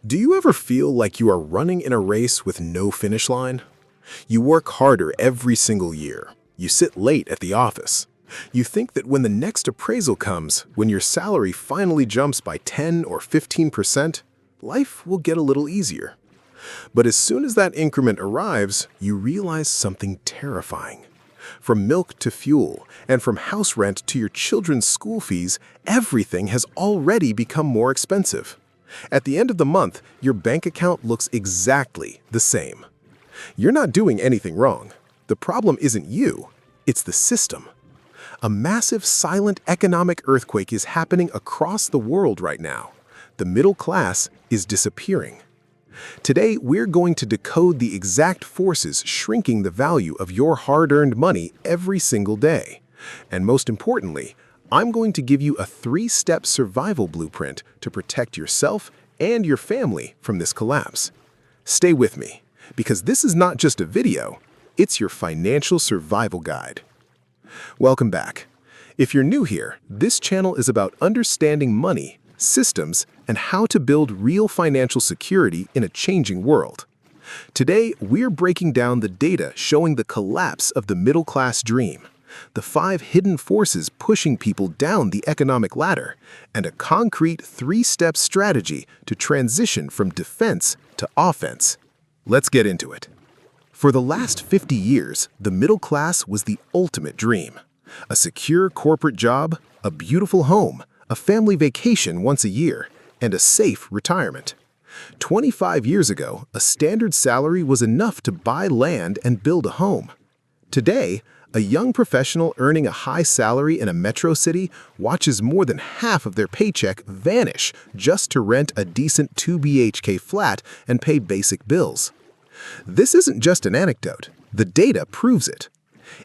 Do you ever feel like you are running in a race with no finish line? You work harder every single year. You sit late at the office. You think that when the next appraisal comes, when your salary finally jumps by 10 or 15%, life will get a little easier. But as soon as that increment arrives, you realize something terrifying. From milk to fuel, and from house rent to your children's school fees, everything has already become more expensive. At the end of the month, your bank account looks exactly the same. You're not doing anything wrong. The problem isn't you, it's the system. A massive silent economic earthquake is happening across the world right now. The middle class is disappearing. Today, we're going to decode the exact forces shrinking the value of your hard-earned money every single day. And most importantly, I'm going to give you a 3-step survival blueprint to protect yourself and your family from this collapse. Stay with me, because this is not just a video, it's your financial survival guide. Welcome back. If you're new here, this channel is about understanding money, systems, and how to build real financial security in a changing world. Today, we're breaking down the data showing the collapse of the middle-class dream, the 5 hidden forces pushing people down the economic ladder, and a concrete 3-step strategy to transition from defense to offense. Let's get into it. For the last 50 years, the middle class was the ultimate dream. A secure corporate job, a beautiful home, a family vacation once a year, and a safe retirement. 25 years ago, a standard salary was enough to buy land and build a home. Today, a young professional earning a high salary in a metro city watches more than half of their paycheck vanish just to rent a decent 2 BHK flat and pay basic bills. This isn't just an anecdote. The data proves it.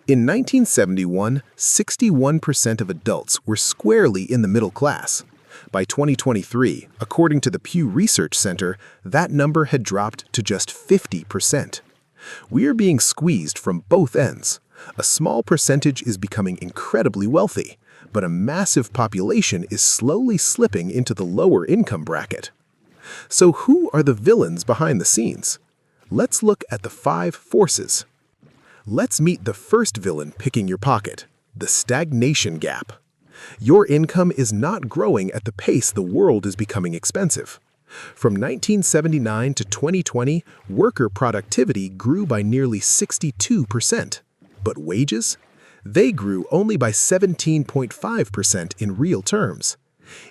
In 1971, 61% of adults were squarely in the middle class. By 2023, according to the Pew Research Center, that number had dropped to just 50%. We are being squeezed from both ends. A small percentage is becoming incredibly wealthy, but a massive population is slowly slipping into the lower income bracket. So who are the villains behind the scenes? Let's look at the 5 forces. Let's meet the first villain picking your pocket, the stagnation gap. Your income is not growing at the pace the world is becoming expensive. From 1979 to 2020, worker productivity grew by nearly 62%. But wages? They grew only by 17.5% in real terms.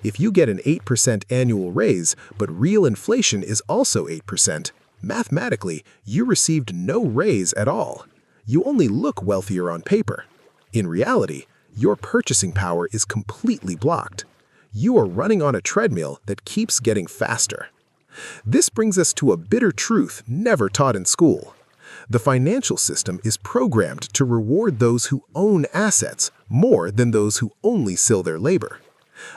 If you get an 8% annual raise, but real inflation is also 8%, mathematically, you received no raise at all. You only look wealthier on paper. In reality, your purchasing power is completely blocked. You are running on a treadmill that keeps getting faster. This brings us to a bitter truth never taught in school. The financial system is programmed to reward those who own assets more than those who only sell their labor.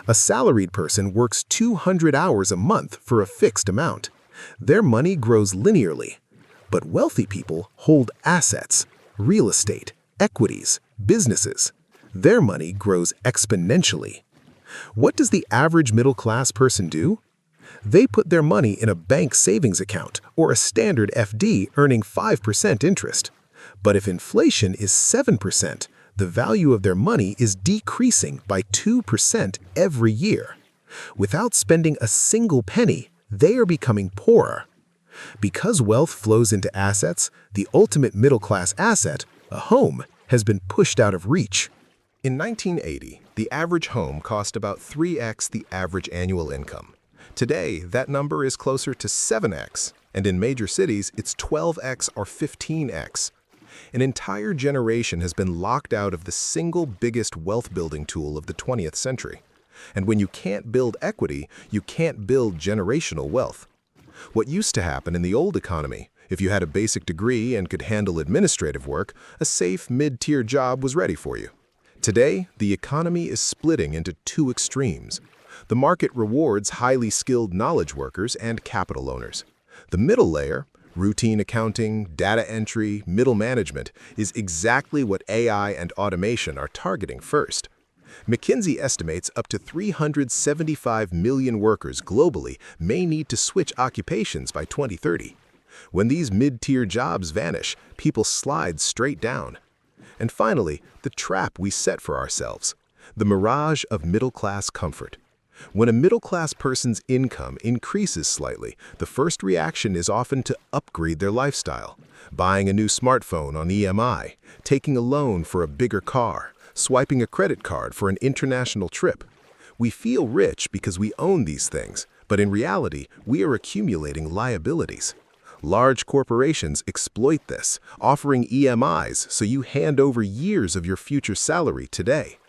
A salaried person works 200 hours a month for a fixed amount. Their money grows linearly. But wealthy people hold assets, real estate, equities, businesses. Their money grows exponentially. What does the average middle-class person do? They put their money in a bank savings account or a standard FD earning 5% interest. But if inflation is 7%, the value of their money is decreasing by 2% every year. Without spending a single penny, they are becoming poorer. Because wealth flows into assets, the ultimate middle-class asset, a home, has been pushed out of reach. In 1980, the average home cost about 3x the average annual income. Today, that number is closer to 7x, and in major cities, it's 12x or 15x. An entire generation has been locked out of the single biggest wealth-building tool of the 20th century. And when you can't build equity, you can't build generational wealth. What used to happen in the old economy, if you had a basic degree and could handle administrative work, a safe mid-tier job was ready for you. Today, the economy is splitting into 2 extremes. The market rewards highly skilled knowledge workers and capital owners. The middle layer, routine accounting, data entry, middle management, is exactly what AI and automation are targeting first. McKinsey estimates up to 375 million workers globally may need to switch occupations by 2030. When these mid-tier jobs vanish, people slide straight down. And finally, the trap we set for ourselves, the mirage of middle-class comfort. When a middle-class person's income increases slightly, the first reaction is often to upgrade their lifestyle, buying a new smartphone on EMI, taking a loan for a bigger car, swiping a credit card for an international trip. We feel rich because we own these things, but in reality, we are accumulating liabilities. Large corporations exploit this, offering EMIs so you hand over years of your future salary today.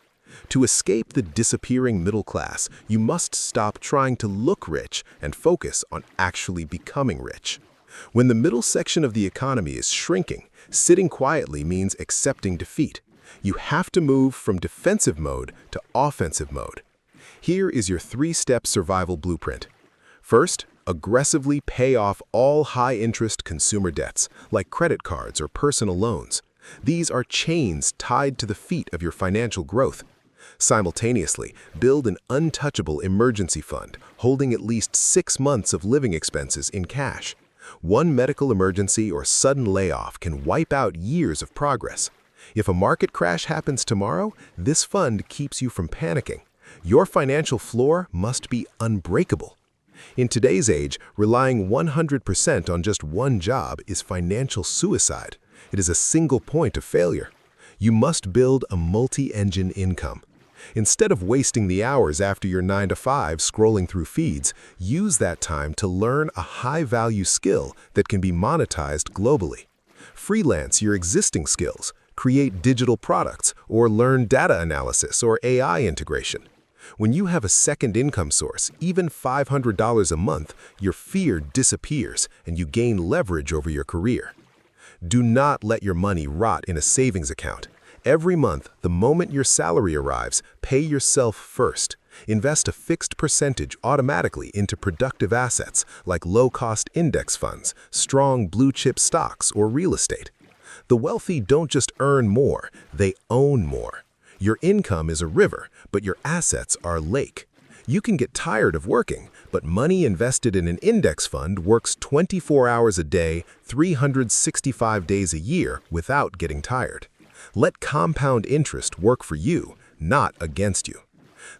To escape the disappearing middle class, you must stop trying to look rich and focus on actually becoming rich. When the middle section of the economy is shrinking, sitting quietly means accepting defeat. You have to move from defensive mode to offensive mode. Here is your 3-step survival blueprint. First, aggressively pay off all high-interest consumer debts, like credit cards or personal loans. These are chains tied to the feet of your financial growth. Simultaneously, build an untouchable emergency fund, holding at least 6 months of living expenses in cash. One medical emergency or sudden layoff can wipe out years of progress. If a market crash happens tomorrow, this fund keeps you from panicking. Your financial floor must be unbreakable. In today's age, relying 100% on just one job is financial suicide. It is a single point of failure. You must build a multi-engine income. Instead of wasting the hours after your 9-to-5 scrolling through feeds, use that time to learn a high-value skill that can be monetized globally. Freelance your existing skills, create digital products, or learn data analysis or AI integration. When you have a second income source, even $500 a month, your fear disappears and you gain leverage over your career. Do not let your money rot in a savings account. Every month, the moment your salary arrives, pay yourself first. Invest a fixed percentage automatically into productive assets like low-cost index funds, strong blue-chip stocks, or real estate. The wealthy don't just earn more, they own more. Your income is a river, but your assets are a lake. You can get tired of working, but money invested in an index fund works 24 hours a day, 365 days a year without getting tired. Let compound interest work for you, not against you.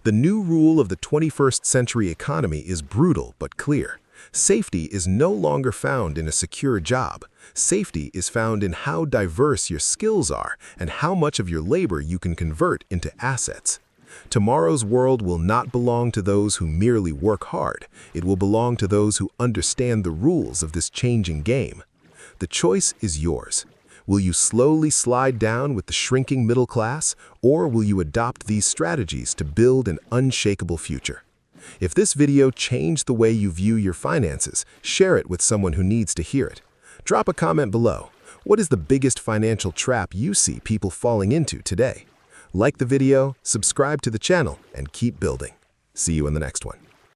The new rule of the 21st century economy is brutal but clear. Safety is no longer found in a secure job. Safety is found in how diverse your skills are and how much of your labor you can convert into assets. Tomorrow's world will not belong to those who merely work hard. It will belong to those who understand the rules of this changing game. The choice is yours. Will you slowly slide down with the shrinking middle class, or will you adopt these strategies to build an unshakable future? If this video changed the way you view your finances, share it with someone who needs to hear it. Drop a comment below. What is the biggest financial trap you see people falling into today? Like the video, subscribe to the channel, and keep building. See you in the next one.